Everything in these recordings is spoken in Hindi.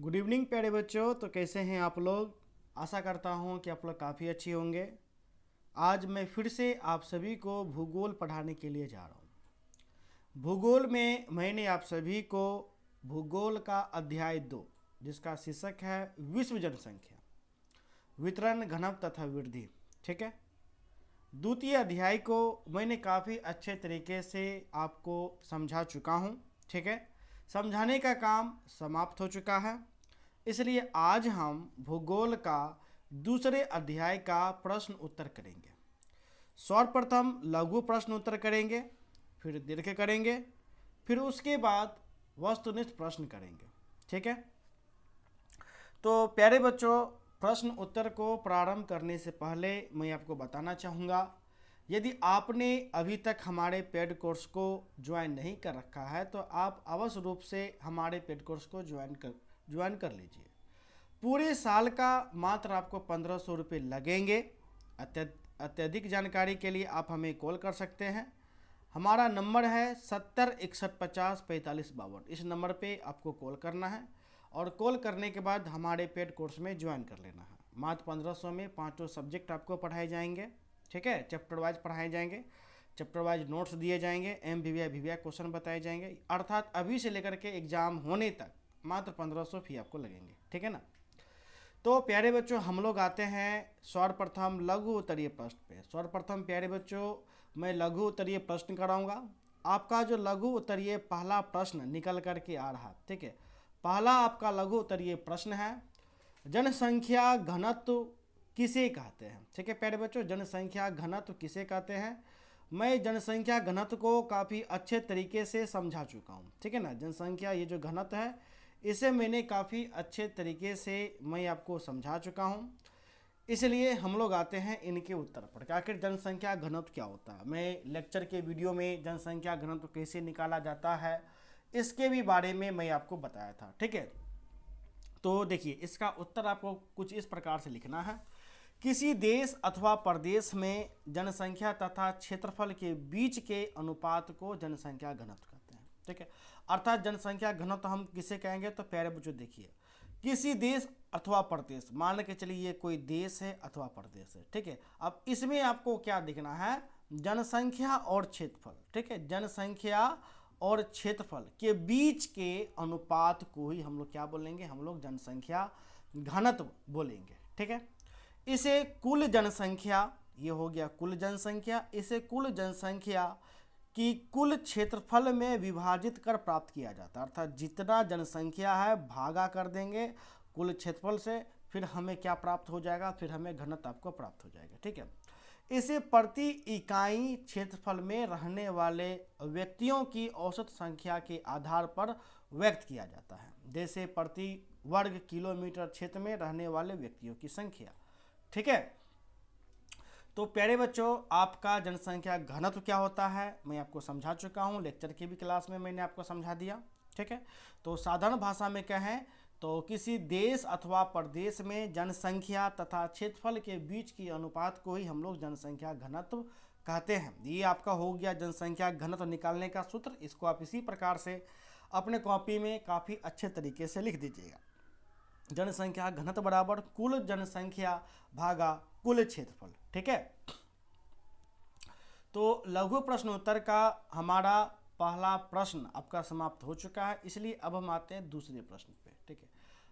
गुड इवनिंग प्यारे बच्चों। तो कैसे हैं आप लोग। आशा करता हूं कि आप लोग काफ़ी अच्छे होंगे। आज मैं फिर से आप सभी को भूगोल पढ़ाने के लिए जा रहा हूं। भूगोल में मैंने आप सभी को भूगोल का अध्याय 2 जिसका शीर्षक है विश्व जनसंख्या, वितरण, घनत्व तथा वृद्धि, ठीक है। द्वितीय अध्याय को मैंने काफ़ी अच्छे तरीके से आपको समझा चुका हूं, ठीक है। समझाने का काम समाप्त हो चुका है। इसलिए आज हम भूगोल का दूसरे अध्याय का प्रश्न उत्तर करेंगे। सर्वप्रथम लघु प्रश्न उत्तर करेंगे, फिर दीर्घ करेंगे, फिर उसके बाद वस्तुनिष्ठ प्रश्न करेंगे, ठीक है। तो प्यारे बच्चों, प्रश्न उत्तर को प्रारंभ करने से पहले मैं आपको बताना चाहूँगा, यदि आपने अभी तक हमारे पेड कोर्स को ज्वाइन नहीं कर रखा है तो आप अवश्य रूप से हमारे पेड कोर्स को ज्वाइन कर लीजिए। पूरे साल का मात्र आपको 1500 रुपये लगेंगे। अत्यधिक जानकारी के लिए आप हमें कॉल कर सकते हैं। हमारा नंबर है 70 61 50 45 52। इस नंबर पे आपको कॉल करना है और कॉल करने के बाद हमारे पेड कोर्स में ज्वाइन कर लेना है। मात्र 1500 में पाँचों सब्जेक्ट आपको पढ़ाए जाएंगे, ठीक है। चैप्टर वाइज पढ़ाए जाएंगे, चैप्टर वाइज नोट्स दिए जाएंगे, वीवीआई क्वेश्चन बताए जाएंगे। अर्थात अभी से लेकर के एग्ज़ाम होने तक मात्र 1500 फी आपको लगेंगे, ठीक है ना। तो प्यारे बच्चों, हम लोग आते हैं सर्वप्रथम लघु उत्तरीय प्रश्न पे। सर्वप्रथम प्यारे बच्चों, मैं लघु उत्तरीय प्रश्न कराऊंगा। आपका जो लघु उत्तरीय पहला प्रश्न निकल करके आ रहा, ठीक है। पहला आपका लघु उत्तरीय प्रश्न है, जनसंख्या घनत्व किसे कहते हैं, ठीक है प्यारे बच्चों। जनसंख्या घनत्व किसे कहते हैं। मैं जनसंख्या घनत्व को काफ़ी अच्छे तरीके से समझा चुका हूँ, ठीक है ना। जनसंख्या ये जो घनत्व है इसे मैंने काफ़ी अच्छे तरीके से मैं आपको समझा चुका हूँ। इसलिए हम लोग आते हैं इनके उत्तर पर कि आखिर जनसंख्या घनत्व क्या होता है। मैं लेक्चर के वीडियो में जनसंख्या घनत्व कैसे निकाला जाता है इसके भी बारे में मैं आपको बताया था, ठीक है। तो देखिए, इसका उत्तर आपको कुछ इस प्रकार से लिखना है। किसी देश अथवा प्रदेश में जनसंख्या तथा क्षेत्रफल के बीच के अनुपात को जनसंख्या घनत्व कहते हैं, ठीक है। अर्थात जनसंख्या घनत्व हम किसे कहेंगे, तो प्यारे बच्चों देखिए, किसी देश अथवा प्रदेश, मान के चलिए ये कोई देश है अथवा प्रदेश है, ठीक है। अब इसमें आपको क्या दिखना है, जनसंख्या और क्षेत्रफल, ठीक है। जनसंख्या और क्षेत्रफल के बीच के अनुपात को ही हम लोग क्या बोलेंगे, हम लोग जनसंख्या घनत्व बोलेंगे, ठीक है। इसे कुल जनसंख्या, ये हो गया कुल जनसंख्या, इसे कुल जनसंख्या कि कुल क्षेत्रफल में विभाजित कर प्राप्त किया जाता है। अर्थात जितना जनसंख्या है भागा कर देंगे कुल क्षेत्रफल से, फिर हमें क्या प्राप्त हो जाएगा, फिर हमें घनत्व आपको प्राप्त हो जाएगा, ठीक है। इसे प्रति इकाई क्षेत्रफल में रहने वाले व्यक्तियों की औसत संख्या के आधार पर व्यक्त किया जाता है। जैसे प्रति वर्ग किलोमीटर क्षेत्र में रहने वाले व्यक्तियों की संख्या, ठीक है। तो प्यारे बच्चों, आपका जनसंख्या घनत्व क्या होता है मैं आपको समझा चुका हूँ। लेक्चर की भी क्लास में मैंने आपको समझा दिया, ठीक है। तो साधारण भाषा में कहें तो किसी देश अथवा प्रदेश में जनसंख्या तथा क्षेत्रफल के बीच की अनुपात को ही हम लोग जनसंख्या घनत्व कहते हैं। ये आपका हो गया जनसंख्या घनत्व निकालने का सूत्र। इसको आप इसी प्रकार से अपने कॉपी में काफ़ी अच्छे तरीके से लिख दीजिएगा। जनसंख्या घनत्व बराबर कुल जनसंख्या भागा कुल क्षेत्रफल, ठीक है। तो लघु प्रश्न उत्तर का हमारा पहला प्रश्न आपका समाप्त हो चुका है। इसलिए अब हम आते हैं दूसरे प्रश्न पे, ठीक है।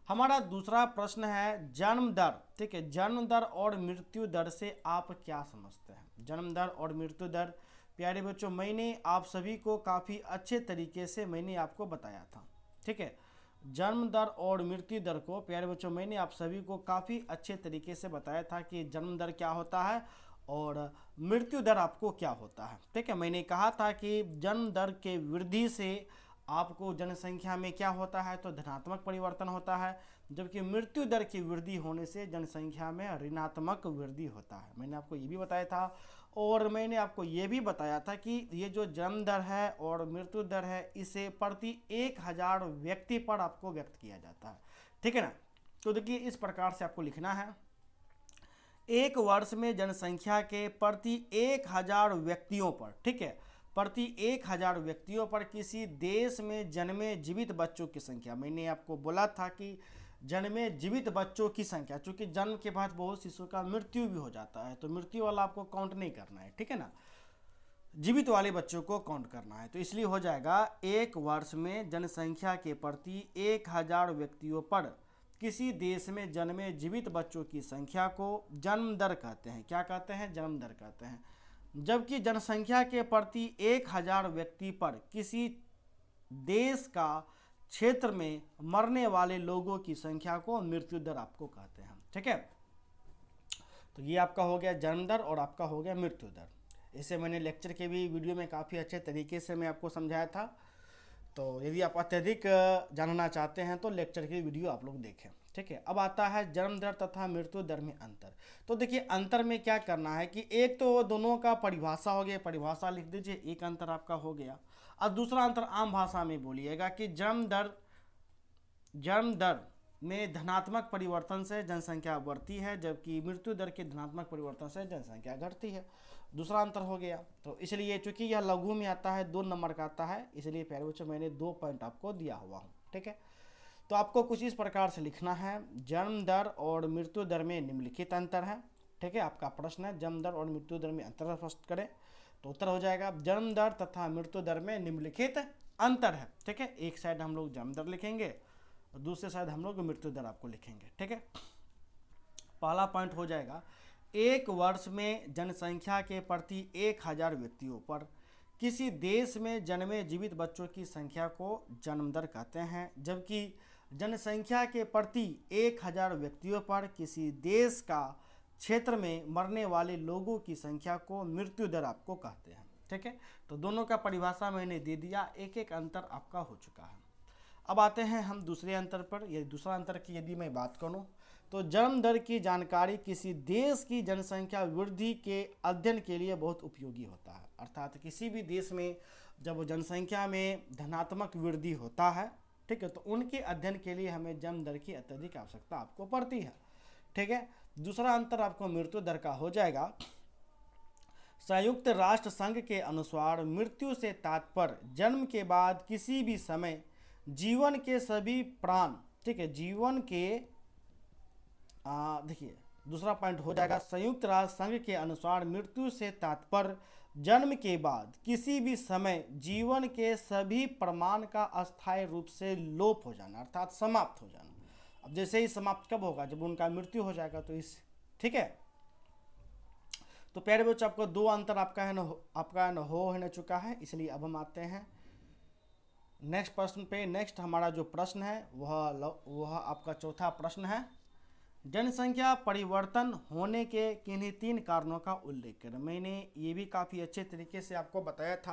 हमारा दूसरा प्रश्न है जन्म दर, ठीक है। जन्म दर और मृत्यु दर से आप क्या समझते हैं। जन्म दर और मृत्यु दर प्यारे बच्चों, मैंने आप सभी को काफ़ी अच्छे तरीके से मैंने आपको बताया था, ठीक है। जन्म दर और मृत्यु दर को प्यारे बच्चों मैंने आप सभी को काफ़ी अच्छे तरीके से बताया था कि जन्म दर क्या होता है और मृत्यु दर आपको क्या होता है, ठीक है। मैंने कहा था कि जन्म दर के वृद्धि से आपको जनसंख्या में क्या होता है, तो धनात्मक परिवर्तन होता है, जबकि मृत्यु दर की वृद्धि होने से जनसंख्या में ऋणात्मक वृद्धि होता है। मैंने आपको ये भी बताया था। और मैंने आपको ये भी बताया था कि ये जो जन्म दर है और मृत्यु दर है इसे प्रति 1000 व्यक्ति पर आपको व्यक्त किया जाता है, ठीक है ना। तो देखिए, इस प्रकार से आपको लिखना है, एक वर्ष में जनसंख्या के प्रति 1000 व्यक्तियों पर, ठीक है, प्रति 1000 व्यक्तियों पर किसी देश में जन्मे जीवित बच्चों की संख्या। मैंने आपको बोला था कि जन्मे जीवित बच्चों की संख्या, चूंकि जन्म के बाद बहुत शिशु का मृत्यु भी हो जाता है, तो मृत्यु वाला आपको काउंट नहीं करना है, ठीक है ना, जीवित वाले बच्चों को काउंट करना है। तो इसलिए हो जाएगा एक वर्ष में जनसंख्या के प्रति 1000 व्यक्तियों पर किसी देश में जन्मे जीवित बच्चों की संख्या को जन्म दर कहते हैं। क्या कहते हैं? जन्म दर कहते हैं। जबकि जनसंख्या के प्रति 1000 व्यक्ति पर किसी देश का क्षेत्र में मरने वाले लोगों की संख्या को मृत्यु दर आपको कहते हैं, ठीक है। तो ये आपका हो गया जन्म दर और आपका हो गया मृत्यु दर। इसे मैंने लेक्चर के भी वीडियो में काफ़ी अच्छे तरीके से मैं आपको समझाया था। तो यदि आप अत्यधिक जानना चाहते हैं तो लेक्चर की वीडियो आप लोग देखें, ठीक है। अब आता है जन्म दर तथा मृत्यु दर में अंतर। तो देखिए अंतर में क्या करना है कि एक तो दोनों का परिभाषा हो गया, परिभाषा लिख दीजिए, एक अंतर आपका हो गया। अब दूसरा अंतर आम भाषा में बोलिएगा कि जन्म दर में धनात्मक परिवर्तन से जनसंख्या बढ़ती है, जबकि मृत्यु दर के धनात्मक परिवर्तन से जनसंख्या घटती है। दूसरा अंतर हो गया। तो इसलिए चूंकि यह लघु में आता है, 2 नंबर का आता है, इसलिए प्यारे बच्चों मैंने 2 पॉइंट आपको दिया हुआ हूँ, ठीक है। तो आपको कुछ इस प्रकार से लिखना है, जन्म दर और मृत्यु दर में निम्नलिखित अंतर है, ठीक है। आपका प्रश्न है जन्म दर और मृत्यु दर में अंतर स्पष्ट करें, तो उत्तर हो जाएगा जन्म दर तथा मृत्यु दर में निम्नलिखित अंतर है, ठीक है। एक साइड हम लोग जन्म दर लिखेंगे और दूसरे साइड हम लोग मृत्यु दर आपको लिखेंगे, ठीक है। पहला पॉइंट हो जाएगा, एक वर्ष में जनसंख्या के प्रति 1000 व्यक्तियों पर किसी देश में जन्मे जीवित बच्चों की संख्या को जन्म दर कहते हैं, जबकि जनसंख्या के प्रति 1000 व्यक्तियों पर किसी देश का क्षेत्र में मरने वाले लोगों की संख्या को मृत्यु दर आपको कहते हैं, ठीक है। तो दोनों का परिभाषा मैंने दे दिया, एक एक अंतर आपका हो चुका है। अब आते हैं हम दूसरे अंतर पर। ये दूसरा अंतर की यदि मैं बात करूं तो जन्म दर की जानकारी किसी देश की जनसंख्या वृद्धि के अध्ययन के लिए बहुत उपयोगी होता है। अर्थात किसी भी देश में जब जनसंख्या में धनात्मक वृद्धि होता है, ठीक है, तो उनके अध्ययन के लिए हमें जन्म दर की अत्यधिक आवश्यकता आपको पड़ती है, ठीक है। दूसरा अंतर आपको मृत्यु दर का हो जाएगा। संयुक्त राष्ट्र संघ के अनुसार मृत्यु से तात्पर्य जन्म के बाद किसी भी समय जीवन के सभी प्राण, ठीक है, जीवन के देखिए दूसरा पॉइंट हो जाएगा, संयुक्त राष्ट्र संघ के अनुसार मृत्यु से तात्पर्य जन्म के बाद किसी भी समय जीवन के सभी प्रमाण का अस्थायी रूप से लोप हो जाना, अर्थात समाप्त हो जाना। अब जैसे ही समाप्त कब होगा? जब उनका मृत्यु हो जाएगा। तो इस, ठीक है। तो प्यारे बच्चों आपको 2 अंतर आपका है न हो चुका है। इसलिए अब हम आते हैं नेक्स्ट प्रश्न पे। नेक्स्ट हमारा जो प्रश्न है वह आपका चौथा प्रश्न है, जनसंख्या परिवर्तन होने के किन्हीं 3 कारणों का उल्लेख करें। मैंने ये भी काफ़ी अच्छे तरीके से आपको बताया था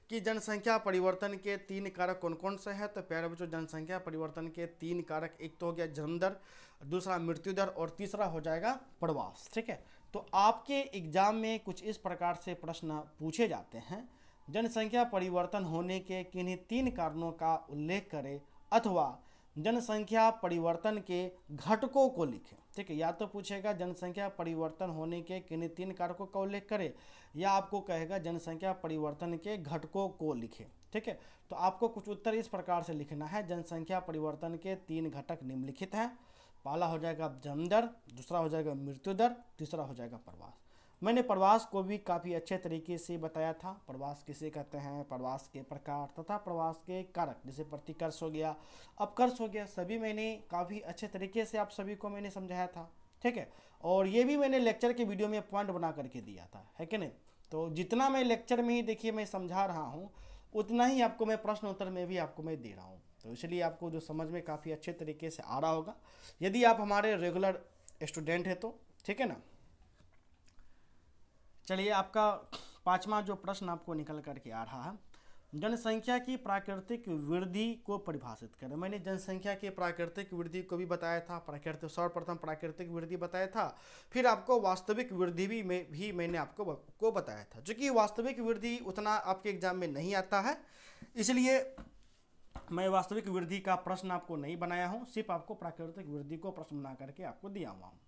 कि जनसंख्या परिवर्तन के 3 कारक कौन कौन से हैं। तो प्यारे बच्चों जनसंख्या परिवर्तन के 3 कारक, एक तो हो गया जन्म दर, दूसरा मृत्यु दर और तीसरा हो जाएगा प्रवास, ठीक है। तो आपके एग्जाम में कुछ इस प्रकार से प्रश्न पूछे जाते हैं, जनसंख्या परिवर्तन होने के किन्हीं 3 कारणों का उल्लेख करें अथवा जनसंख्या परिवर्तन के घटकों को लिखें, ठीक है। या तो पूछेगा जनसंख्या परिवर्तन होने के किन्हीं 3 कारकों का उल्लेख करें, या आपको कहेगा जनसंख्या परिवर्तन के घटकों को लिखें, ठीक है। तो आपको कुछ उत्तर इस प्रकार से लिखना है, जनसंख्या परिवर्तन के 3 घटक निम्नलिखित हैं। पहला हो जाएगा जन्म दर, दूसरा हो जाएगा मृत्यु दर, तीसरा हो जाएगा प्रवास। मैंने प्रवास को भी काफ़ी अच्छे तरीके से बताया था। प्रवास किसे कहते हैं, प्रवास के प्रकार तथा प्रवास के कारक, जैसे प्रतिकर्ष हो गया, अपकर्ष हो गया, सभी मैंने काफ़ी अच्छे तरीके से आप सभी को मैंने समझाया था, ठीक है। और ये भी मैंने लेक्चर के वीडियो में पॉइंट बना करके दिया था, है कि नहीं। तो जितना मैं लेक्चर में ही देखिए मैं समझा रहा हूँ, उतना ही आपको मैं प्रश्न उत्तर में भी आपको मैं दे रहा हूँ। तो इसलिए आपको जो समझ में काफ़ी अच्छे तरीके से आ रहा होगा, यदि आप हमारे रेगुलर स्टूडेंट हैं तो, ठीक है ना। चलिए आपका 5वां जो प्रश्न आपको निकल करके आ रहा है, जनसंख्या की प्राकृतिक वृद्धि को परिभाषित करें। मैंने जनसंख्या की प्राकृतिक वृद्धि को भी बताया था, सर्वप्रथम प्राकृतिक वृद्धि बताया था, फिर आपको वास्तविक वृद्धि भी मैंने आपको बताया था। चूँकि वास्तविक वृद्धि उतना आपके एग्जाम में नहीं आता है, इसलिए मैं वास्तविक वृद्धि का प्रश्न आपको नहीं बनाया हूँ, सिर्फ आपको प्राकृतिक वृद्धि को प्रश्न बना करके आपको दिया हुआ हूँ।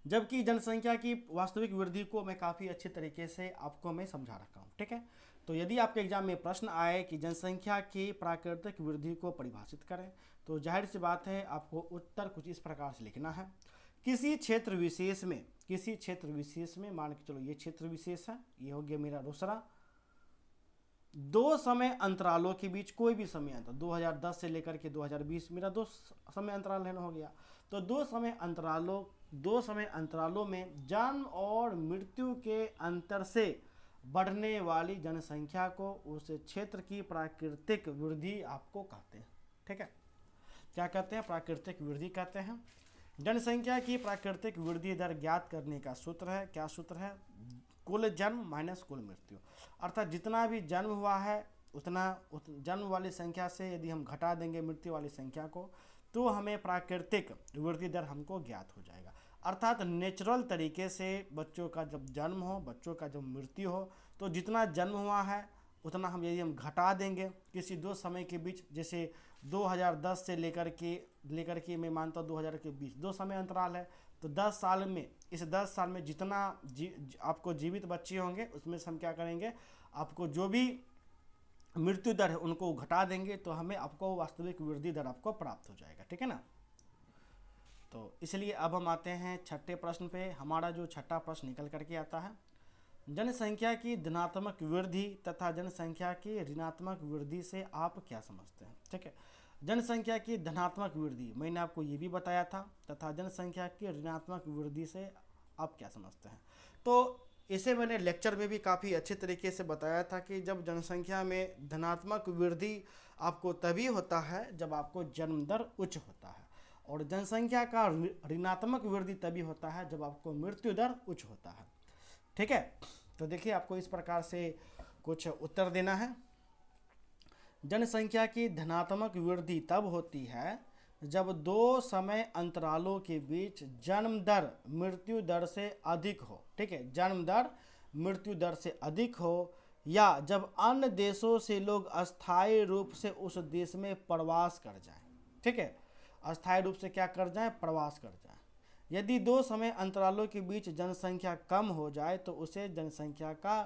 जबकि जनसंख्या की वास्तविक वृद्धि को मैं काफ़ी अच्छे तरीके से आपको मैं समझा रखा हूँ, ठीक है। तो यदि आपके एग्जाम में प्रश्न आए कि जनसंख्या की प्राकृतिक वृद्धि को परिभाषित करें, तो जाहिर सी बात है आपको उत्तर कुछ इस प्रकार से लिखना है। किसी क्षेत्र विशेष में मान के चलो ये क्षेत्र विशेष है, ये हो गया मेरा दूसरा, दो समय अंतरालों के बीच कोई भी समय अंतर 2010 से लेकर के 2020 मेरा दो समय अंतराल लेना हो गया। तो दो समय अंतरालों में जन्म और मृत्यु के अंतर से बढ़ने वाली जनसंख्या को उस क्षेत्र की प्राकृतिक वृद्धि आपको कहते हैं। ठीक है, क्या कहते हैं? प्राकृतिक वृद्धि कहते हैं। जनसंख्या की प्राकृतिक वृद्धि दर ज्ञात करने का सूत्र है, क्या सूत्र है? कुल जन्म माइनस कुल मृत्यु, अर्थात जितना भी जन्म हुआ है उतना जन्म वाली संख्या से यदि हम घटा देंगे मृत्यु वाली संख्या को, तो हमें प्राकृतिक वृद्धि दर हमको ज्ञात हो जाएगा। अर्थात नेचुरल तरीके से बच्चों का जब जन्म हो, बच्चों का जब मृत्यु हो, तो जितना जन्म हुआ है उतना हम यदि हम घटा देंगे किसी दो समय के बीच, जैसे 2010 से लेकर के मैं मानता हूँ 2000 के बीच दो समय अंतराल है, तो 10 साल में, इस 10 साल में जितना आपको जीवित बच्चे होंगे उसमें से हम क्या करेंगे, आपको जो भी मृत्यु दर है उनको घटा देंगे, तो हमें आपको वास्तविक वृद्धि दर आपको प्राप्त हो जाएगा। ठीक है ना? तो इसलिए अब हम आते हैं छठे प्रश्न पे। हमारा जो छठा प्रश्न निकल करके आता है, जनसंख्या की धनात्मक वृद्धि तथा जनसंख्या की ऋणात्मक वृद्धि से आप क्या समझते हैं? ठीक है, जनसंख्या की धनात्मक वृद्धि मैंने आपको ये भी बताया था, तथा जनसंख्या की ऋणात्मक वृद्धि से आप क्या समझते हैं। तो इसे मैंने लेक्चर में भी काफ़ी अच्छे तरीके से बताया था कि जब जनसंख्या में धनात्मक वृद्धि आपको तभी होता है जब आपको जन्म दर उच्च होता है, और जनसंख्या का ऋणात्मक वृद्धि तभी होता है जब आपको मृत्यु दर उच्च होता है। ठीक है, तो देखिए आपको इस प्रकार से कुछ उत्तर देना है। जनसंख्या की धनात्मक वृद्धि तब होती है जब दो समय अंतरालों के बीच जन्म दर मृत्यु दर से अधिक हो। ठीक है, जन्म दर मृत्यु दर से अधिक हो, या जब अन्य देशों से लोग अस्थायी रूप से उस देश में प्रवास कर जाएं। ठीक है, अस्थायी रूप से क्या कर जाएं? प्रवास कर जाएं। यदि दो समय अंतरालों के बीच जनसंख्या कम हो जाए तो उसे जनसंख्या का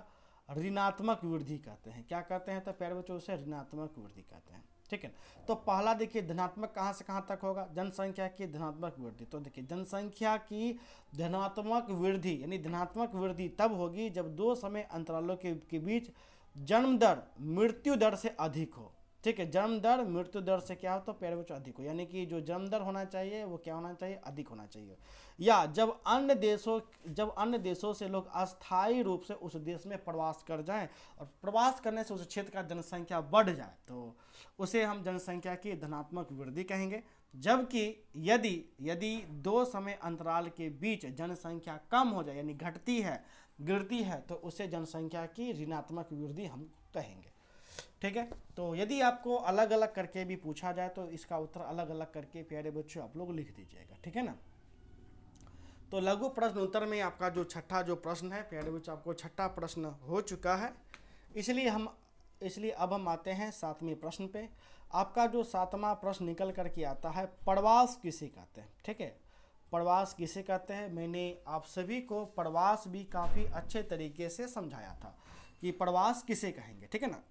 ऋणात्मक वृद्धि कहते हैं। क्या कहते हैं? तो प्यारे बच्चों, उसे ऋणात्मक वृद्धि कहते हैं। ठीक है, तो पहला देखिए धनात्मक कहाँ से कहाँ तक होगा? जनसंख्या की धनात्मक वृद्धि। तो देखिए जनसंख्या की धनात्मक वृद्धि यानी धनात्मक वृद्धि तब होगी जब दो समय अंतरालों के बीच जन्म दर मृत्यु दर से अधिक हो। ठीक है, जन्म दर मृत्यु दर से क्या हो? तो प्यारे बच्चों अधिक हो, यानी कि जो जन्म दर होना चाहिए वो क्या होना चाहिए? अधिक होना चाहिए। या जब अन्य देशों से लोग अस्थायी रूप से उस देश में प्रवास कर जाएं, और प्रवास करने से उस क्षेत्र का जनसंख्या बढ़ जाए, तो उसे हम जनसंख्या की धनात्मक वृद्धि कहेंगे। जबकि यदि दो समय अंतराल के बीच जनसंख्या कम हो जाए यानी घटती है, गिरती है, तो उसे जनसंख्या की ऋणात्मक वृद्धि हम कहेंगे। ठीक है, तो यदि आपको अलग अलग करके भी पूछा जाए तो इसका उत्तर अलग अलग करके प्यारे बच्चों आप लोग लिख दीजिएगा। ठीक है ना? तो लघु प्रश्न उत्तर में आपका जो छठा जो प्रश्न है प्यारे बच्चों, आपको छठा प्रश्न हो चुका है। इसलिए अब हम आते हैं सातवें प्रश्न पे। आपका जो सातवां प्रश्न निकल करके आता है, प्रवास किसे कहते हैं? ठीक है, प्रवास किसे कहते हैं? मैंने आप सभी को प्रवास भी काफ़ी अच्छे तरीके से समझाया था कि प्रवास किसे कहेंगे। ठीक है ना?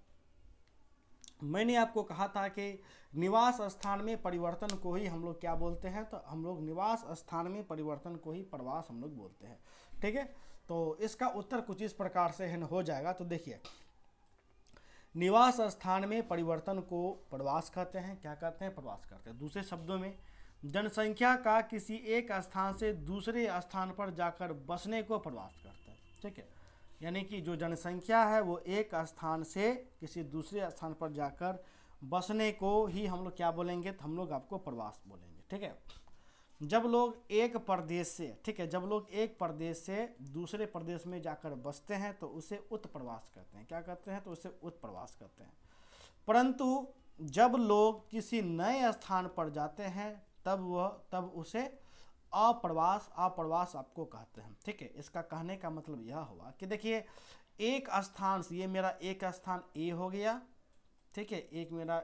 मैंने आपको कहा था कि निवास स्थान में परिवर्तन को ही हम लोग क्या बोलते हैं? तो हम लोग निवास स्थान में परिवर्तन को ही प्रवास हम लोग बोलते हैं। ठीक है, तो इसका उत्तर कुछ इस प्रकार से हो जाएगा। तो देखिए, निवास स्थान में परिवर्तन को प्रवास कहते हैं। क्या कहते हैं? प्रवास कहते हैं। दूसरे शब्दों में जनसंख्या का किसी एक स्थान से दूसरे स्थान पर जाकर बसने को प्रवास कहते हैं। ठीक है, यानी कि जो जनसंख्या है वो एक स्थान से किसी दूसरे स्थान पर जाकर बसने को ही हम लोग क्या बोलेंगे? तो हम लोग आपको प्रवास बोलेंगे। ठीक है, जब लोग एक प्रदेश से दूसरे प्रदेश में जाकर बसते हैं तो उसे उत्प्रवास कहते हैं। क्या कहते हैं? तो उसे उत्प्रवास कहते हैं। परंतु जब लोग किसी नए स्थान पर जाते हैं तब उसे अप्रवास आपको कहते हैं। ठीक है, इसका कहने का मतलब यह हुआ कि देखिए, एक स्थान से, ये मेरा एक स्थान ए हो गया। ठीक है, एक मेरा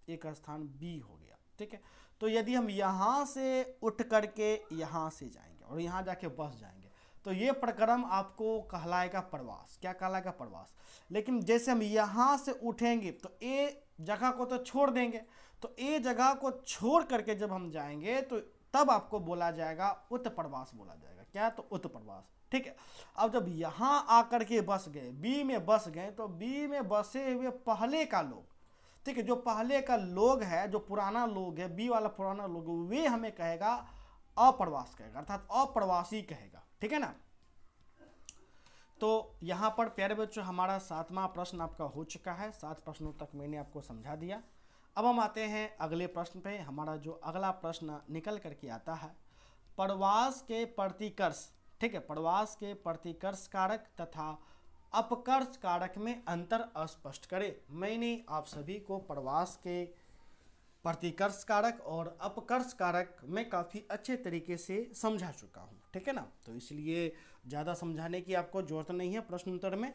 एक स्थान बी हो गया। ठीक है, तो यदि हम यहाँ से उठ करके यहाँ से जाएंगे और यहाँ जाके बस जाएंगे तो ये प्रक्रम आपको कहलाएगा प्रवास। क्या कहलाएगा? प्रवास। लेकिन जैसे हम यहाँ से उठेंगे तो ए जगह को तो छोड़ देंगे, तो ए जगह को छोड़ करके जब हम जाएंगे तो तब आपको बोला जाएगा उत्प्रवास बोला जाएगा। क्या? तो उत्प्रवास। ठीक है। अब जब यहाँ आकर के बस गए, बी में बस गए, तो बी में बसे हुए पहले का लोग, ठीक है, जो पहले का लोग है, जो पुराना लोग है, बी वाला पुराना लोग, वे हमें कहेगा अप्रवास कहेगा, अर्थात अप्रवासी कहेगा। ठीक है ना। तो यहाँ पर प्यारे बच्चों हमारा 7वां प्रश्न आपका हो चुका है। 7 प्रश्नों तक मैंने आपको समझा दिया। अब हम आते हैं अगले प्रश्न पे। हमारा जो अगला प्रश्न निकल करके आता है, प्रवास के प्रतिकर्ष, ठीक है, प्रवास के प्रतिकर्ष कारक तथा अपकर्ष कारक में अंतर स्पष्ट करें। मैंने आप सभी को प्रवास के प्रतिकर्ष कारक और अपकर्ष कारक में काफ़ी अच्छे तरीके से समझा चुका हूँ। ठीक है ना। तो इसलिए ज़्यादा समझाने की आपको जरूरत नहीं है प्रश्न उत्तर में।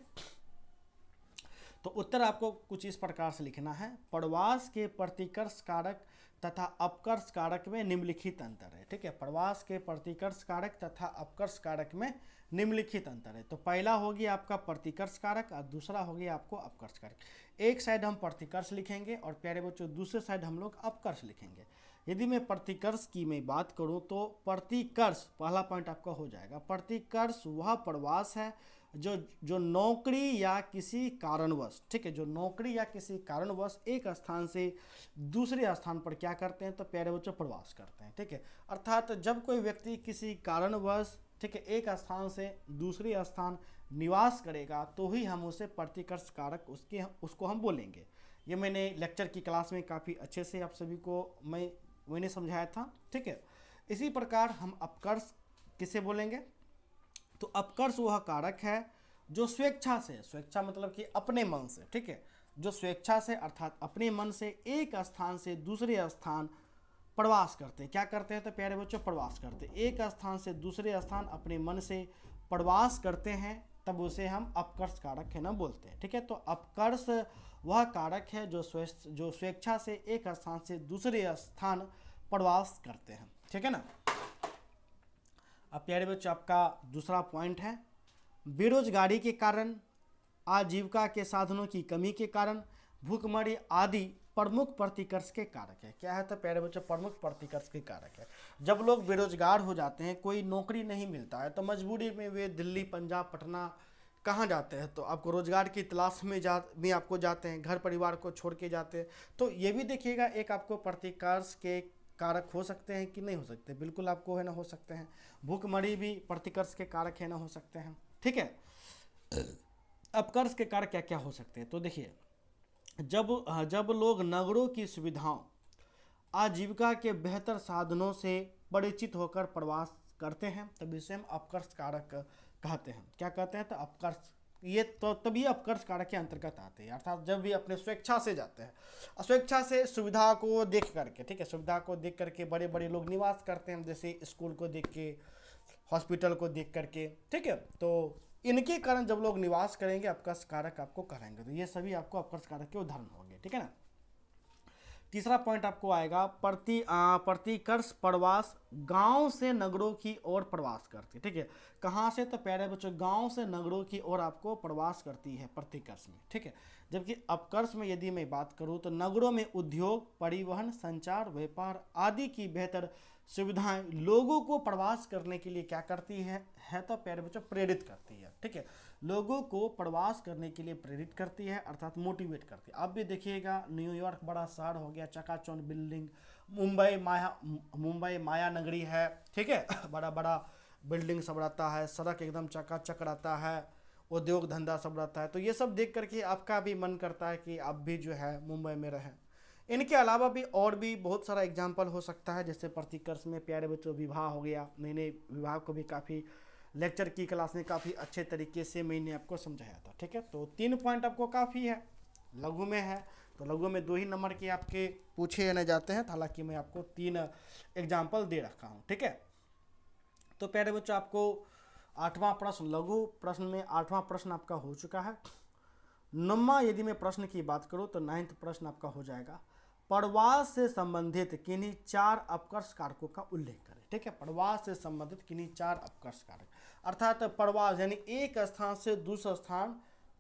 तो उत्तर आपको कुछ इस प्रकार से लिखना है, प्रवास के प्रतिकर्ष कारक तथा अपकर्ष कारक में निम्नलिखित अंतर है। ठीक है, प्रवास के प्रतिकर्ष कारक तथा अपकर्ष कारक में निम्नलिखित अंतर है। तो पहला हो गया आपका प्रतिकर्ष कारक और दूसरा हो गया आपको अपकर्ष कारक। एक साइड हम प्रतिकर्ष लिखेंगे और प्यारे बच्चों दूसरे साइड हम लोग अपकर्ष लिखेंगे। यदि मैं प्रतिकर्ष की मैं बात करूं तो प्रतिकर्ष पहला पॉइंट आपका हो जाएगा। प्रतिकर्ष वह प्रवास है जो नौकरी या किसी कारणवश, ठीक है, जो नौकरी या किसी कारणवश एक स्थान से दूसरे स्थान पर क्या करते हैं? तो प्यारे बच्चों प्रवास करते हैं। ठीक है, अर्थात जब कोई व्यक्ति किसी कारणवश, ठीक है, एक स्थान से दूसरे स्थान निवास करेगा तो ही हम उसे प्रतिकर्ष कारक उसको हम बोलेंगे। ये मैंने लेक्चर की क्लास में काफ़ी अच्छे से आप सभी को मैंने समझाया था। ठीक है, इसी प्रकार हम अपकर्ष किसे बोलेंगे? तो अपकर्ष वह कारक है जो स्वेच्छा से, स्वेच्छा मतलब कि अपने मन से, ठीक है, जो स्वेच्छा से अर्थात अपने मन से एक स्थान से दूसरे स्थान प्रवास करते हैं। क्या करते हैं? तो प्यारे बच्चों प्रवास करते हैं। एक स्थान से दूसरे स्थान अपने मन से प्रवास करते हैं, तब उसे हम अपकर्ष कारक है ना बोलते हैं। ठीक है, तो अपकर्ष वह कारक है जो स्वेच्छा से एक स्थान से दूसरे स्थान प्रवास करते हैं। ठीक है ना। अब प्यारे बच्चों आपका दूसरा पॉइंट है, बेरोजगारी के कारण, आजीविका के साधनों की कमी के कारण, भूखमरी आदि प्रमुख प्रतिकर्ष के कारक है। क्या है? तो प्यारे बच्चों प्रमुख प्रतिकर्ष के कारक है। जब लोग बेरोजगार हो जाते हैं, कोई नौकरी नहीं मिलता है, तो मजबूरी में वे दिल्ली, पंजाब, पटना कहाँ जाते हैं? तो आपको रोजगार की तलाश में आपको जाते हैं, घर परिवार को छोड़ के जाते हैं। तो ये भी देखिएगा एक आपको प्रतिकर्ष के कारक हो सकते हैं कि नहीं हो सकते? बिल्कुल आपको है ना हो सकते हैं। भूखमरी भी प्रतिकर्ष के कारक है ना हो सकते हैं। ठीक है, अपकर्ष के कारक क्या क्या हो सकते हैं? तो देखिए, जब लोग नगरों की सुविधाओं, आजीविका के बेहतर साधनों से परिचित होकर प्रवास करते हैं, तब इसे हम अपकर्ष कारक कहते हैं। क्या कहते हैं? तो अपकर्ष, ये तो तभी अपकर्ष कारक के अंतर्गत आते हैं। अर्थात जब भी अपने स्वेच्छा से जाते हैं, स्वेच्छा से सुविधा को देख करके, ठीक है, सुविधा को देख करके बड़े बड़े लोग निवास करते हैं, जैसे स्कूल को देख के, हॉस्पिटल को देख करके। ठीक है, तो इनके कारण जब लोग निवास करेंगे अपकर्ष कारक आपको कहेंगे। तो ये सभी आपको अपकर्ष कारक के उदाहरण होंगे। ठीक है ना। तीसरा पॉइंट आपको आएगा, प्रतिकर्ष प्रवास गांव से नगरों की ओर प्रवास करती है। ठीक है, कहाँ से? तो प्यारे बच्चों गांव से नगरों की ओर आपको प्रवास करती है प्रतिकर्ष में। ठीक है, जबकि अपकर्ष में यदि मैं बात करूँ तो नगरों में उद्योग, परिवहन, संचार, व्यापार आदि की बेहतर सुविधाएं लोगों को प्रवास करने के लिए क्या करती है तो प्यारे बच्चों प्रेरित करती है। ठीक है, लोगों को प्रवास करने के लिए प्रेरित करती है, अर्थात मोटिवेट करती है। आप भी देखिएगा, न्यूयॉर्क बड़ा शहर हो गया, चकाचौंध बिल्डिंग, मुंबई माया नगरी है। ठीक है, बड़ा बड़ा बिल्डिंग सब रहता है, सड़क एकदम चकाचक रहता है, उद्योग धंधा सब रहता है। तो ये सब देख करके आपका भी मन करता है कि आप भी जो है मुंबई में रहें। इनके अलावा भी और भी बहुत सारा एग्जाम्पल हो सकता है, जैसे प्रतिकर्ष में प्यारे बच्चों विवाह हो गया। मैंने विवाह को भी काफ़ी लेक्चर की क्लास में काफ़ी अच्छे तरीके से मैंने आपको समझाया था। ठीक है, तो 3 पॉइंट आपको काफ़ी है, लघु में है तो लघु में 2 ही नंबर के आपके पूछे न जाते हैं, हालांकि मैं आपको 3 एग्जाम्पल दे रखा हूँ। ठीक है, तो प्यारे बच्चों आपको 8वां प्रश्न, लघु प्रश्न में 8वां प्रश्न आपका हो चुका है। 9वां यदि मैं प्रश्न की बात करूँ तो 9वां प्रश्न आपका हो जाएगा, प्रवास से संबंधित किन्हीं 4 अपकर्ष कारकों का उल्लेख करें। ठीक है, प्रवास से संबंधित किन्हीं 4 अपकर्ष कारक। अर्थात प्रवास यानी एक स्थान से दूसरा स्थान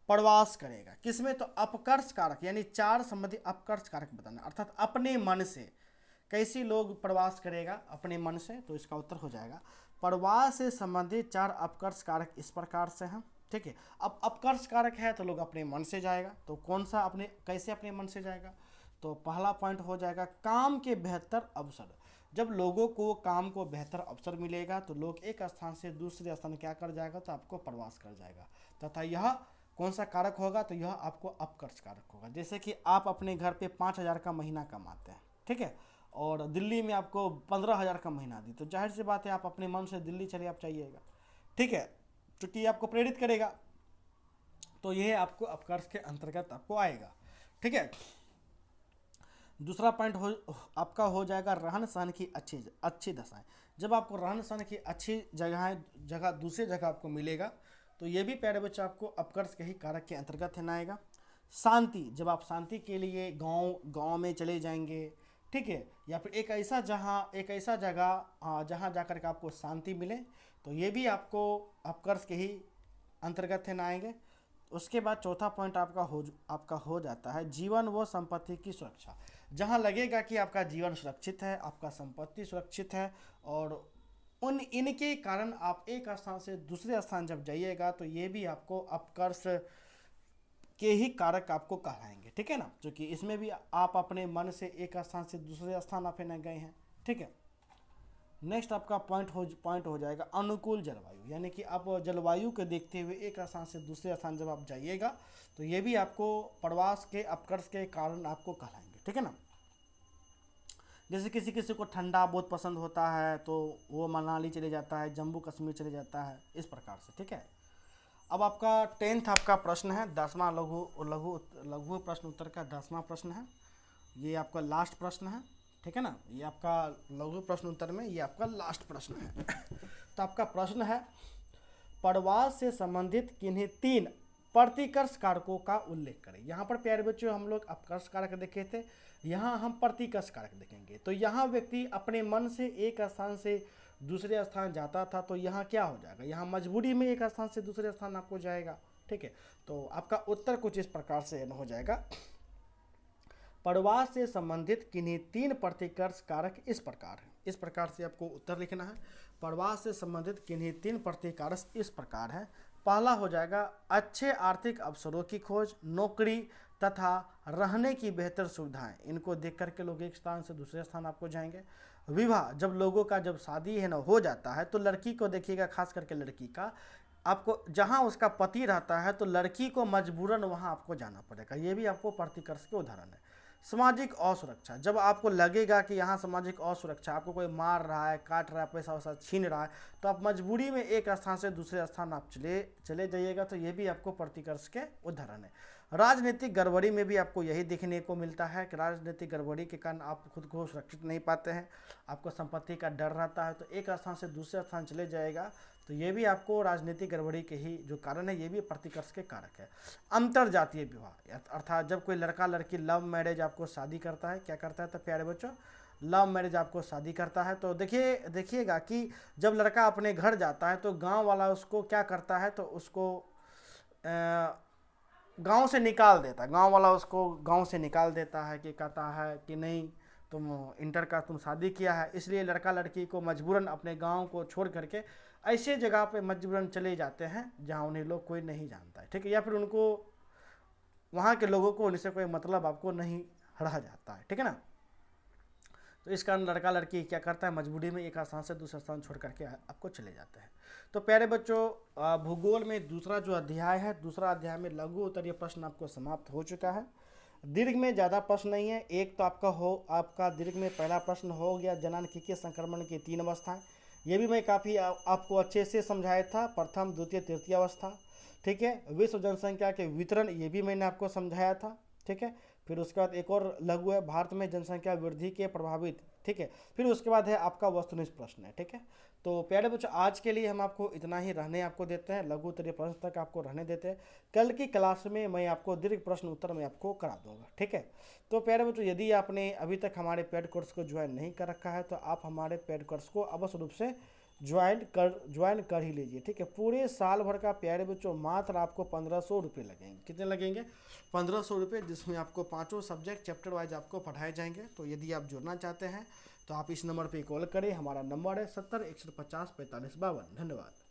प्रवास करेगा। किसमें? तो अपकर्ष कारक यानी चार संबंधी अपकर्ष कारक बताना, अर्थात अपने मन से। कैसे लोग प्रवास करेगा? अपने मन से। तो इसका उत्तर हो जाएगा प्रवास से संबंधित चार अपकर्ष कारक इस प्रकार से हैं। ठीक है, अब अपकर्ष कारक है तो लोग अपने मन से जाएगा। तो कौन सा अपने, कैसे अपने मन से जाएगा? तो पहला पॉइंट हो जाएगा काम के बेहतर अवसर। जब लोगों को काम को बेहतर अवसर मिलेगा तो लोग एक स्थान से दूसरे स्थान क्या कर जाएगा? तो आपको प्रवास कर जाएगा। तथा यह कौन सा कारक होगा? तो यह आपको अपकर्ष कारक होगा। जैसे कि आप अपने घर पे 5,000 का महीना कमाते हैं, ठीक है, और दिल्ली में आपको 15,000 का महीना दी, तो जाहिर सी बात है आप अपने मन से दिल्ली चले आप चाहिएगा। ठीक है, क्योंकि आपको प्रेरित करेगा। तो यह आपको अपकर्ष के अंतर्गत आपको आएगा। ठीक है, दूसरा पॉइंट आपका हो जाएगा रहन सहन की अच्छी दशाएं। जब आपको रहन सहन की अच्छी जगह दूसरी जगह आपको मिलेगा तो ये भी प्यारे बच्चे आपको अपकर्ष के ही कारक के अंतर्गत है ना आएगा। शांति, जब आप शांति के लिए गांव में चले जाएंगे, ठीक है, या फिर एक ऐसा जगह जहाँ जाकर के आपको शांति मिले, तो ये भी आपको अपकर्ष के ही अंतर्गत है ना आएंगे। उसके बाद चौथा पॉइंट आपका हो जाता है जीवन व संपत्ति की सुरक्षा। जहाँ लगेगा कि आपका जीवन सुरक्षित है, आपका संपत्ति सुरक्षित है, और इनके कारण आप एक स्थान से दूसरे स्थान जब जाइएगा तो ये भी आपको अपकर्ष के ही कारक आपको कहलाएंगे। ठीक है ना, क्योंकि इसमें भी आप अपने मन से एक स्थान से दूसरे स्थान आप न गए हैं। ठीक है, नेक्स्ट आपका पॉइंट हो जाएगा अनुकूल जलवायु, यानी कि आप जलवायु को देखते हुए एक स्थान से दूसरे स्थान जब आप जाइएगा तो ये भी आपको प्रवास के अपकर्ष के कारण आपको कहलाएंगे। ठीक है ना, जैसे किसी को ठंडा बहुत पसंद होता है तो वो मनाली चले जाता है, जम्मू कश्मीर चले जाता है, इस प्रकार से। ठीक है, अब आपका 10th आपका प्रश्न है, 10वां लघु प्रश्न उत्तर का 10वां प्रश्न है। ये आपका लास्ट प्रश्न है। ठीक है ना, ये आपका लघु प्रश्न उत्तर में ये आपका लास्ट प्रश्न है। तो आपका प्रश्न है प्रवास से संबंधित किन्हीं 3 प्रतिकर्ष कारकों का उल्लेख करें। यहाँ पर प्यारे बच्चों हम लोग अपकर्ष कारक देखे थे, यहाँ हम प्रतिकर्ष कारक देखेंगे। तो यहाँ व्यक्ति अपने मन से एक स्थान से दूसरे स्थान जाता था, तो यहाँ क्या हो जाएगा? यहाँ मजबूरी में एक स्थान से दूसरे स्थान आपको जाएगा। ठीक है, तो आपका उत्तर कुछ इस प्रकार से हो जाएगा प्रवास से संबंधित किन्हीं 3 प्रतिकर्ष कारक इस प्रकार है। इस प्रकार से आपको उत्तर लिखना है। प्रवास से संबंधित किन्हीं 3 प्रतिकर्ष इस प्रकार है। पहला हो जाएगा अच्छे आर्थिक अवसरों की खोज, नौकरी तथा रहने की बेहतर सुविधाएं। इनको देख करके लोग एक स्थान से दूसरे स्थान आपको जाएंगे। विवाह, जब लोगों का जब शादी है ना हो जाता है तो लड़की को देखिएगा, खास करके लड़की का, आपको जहां उसका पति रहता है तो लड़की को मजबूरन वहां आपको जाना पड़ेगा। ये भी आपको प्रतिकर्ष के उदाहरण है। सामाजिक असुरक्षा, जब आपको लगेगा कि यहाँ सामाजिक असुरक्षा, आपको कोई मार रहा है, काट रहा है, पैसा वैसा छीन रहा है, तो आप मजबूरी में एक स्थान से दूसरे स्थान आप चले जाइएगा, तो ये भी आपको प्रतिकर्ष के उदाहरण है। राजनीतिक गड़बड़ी में भी आपको यही देखने को मिलता है कि राजनीतिक गड़बड़ी के कारण आप खुद को सुरक्षित नहीं पाते हैं, आपको संपत्ति का डर रहता है, तो एक स्थान से दूसरे स्थान चले जाएगा, तो ये भी आपको राजनीतिक गड़बड़ी के ही जो कारण है, ये भी प्रतिकर्ष के कारक है। अंतरजातीय विवाह, अर्थात जब कोई लड़का लड़की लव मैरिज आपको शादी करता है, क्या करता है तो प्यारे बच्चों, लव मैरिज आपको शादी करता है, तो देखिएगा कि जब लड़का अपने घर जाता है तो गांव वाला उसको क्या करता है, तो उसको गांव से निकाल देता है। गांव वाला उसको गांव से निकाल देता है, कि कहता है कि नहीं, तुम इंटर का तुम शादी किया है, इसलिए लड़का लड़की को मजबूरन अपने गांव को छोड़ करके ऐसे जगह पे मजबूरन चले जाते हैं जहां उन्हें लोग कोई नहीं जानता है। ठीक है, या फिर उनको वहां के लोगों को उनसे कोई मतलब आपको नहीं रह जाता है। ठीक है ना, तो इस कारण लड़का लड़की क्या करता है, मजबूरी में एक स्थान से दूसरा स्थान छोड़ करके आपको चले जाते हैं। तो प्यारे बच्चों, भूगोल में दूसरा जो अध्याय है, दूसरा अध्याय में लघु उत्तरीय प्रश्न आपको समाप्त हो चुका है। दीर्घ में ज़्यादा प्रश्न नहीं है। एक तो आपका दीर्घ में पहला प्रश्न हो गया, जनांक के संक्रमण की 3 अवस्थाएं। ये भी मैं काफ़ी आपको अच्छे से समझाया था, प्रथम द्वितीय तृतीय अवस्था। ठीक है, विश्व जनसंख्या के वितरण, ये भी मैंने आपको समझाया था। ठीक है, फिर उसके बाद एक और लघु है, भारत में जनसंख्या वृद्धि के प्रभावित। ठीक है, फिर उसके बाद है आपका वस्तुनिष्ठ प्रश्न है। ठीक है, तो प्यारे बच्चों, आज के लिए हम आपको इतना ही रहने आपको देते हैं, लघु उत्तरीय प्रश्न तक आपको रहने देते हैं। कल की क्लास में मैं आपको दीर्घ प्रश्न उत्तर में आपको करा दूंगा। ठीक है, तो प्यारे बच्चों, यदि आपने अभी तक हमारे पेड कोर्स को ज्वाइन नहीं कर रखा है तो आप हमारे पेड कोर्स को अवश्य रूप से ज्वाइन कर ही लीजिए, ठीक है। पूरे साल भर का प्यारे बच्चों मात्र आपको 1500 रुपये लगेंगे। कितने लगेंगे? 1500 रुपये, जिसमें आपको पाँचों सब्जेक्ट चैप्टर वाइज आपको पढ़ाए जाएंगे। तो यदि आप जुड़ना चाहते हैं तो आप इस नंबर पे कॉल करें। हमारा नंबर है 70 150 45 52। धन्यवाद।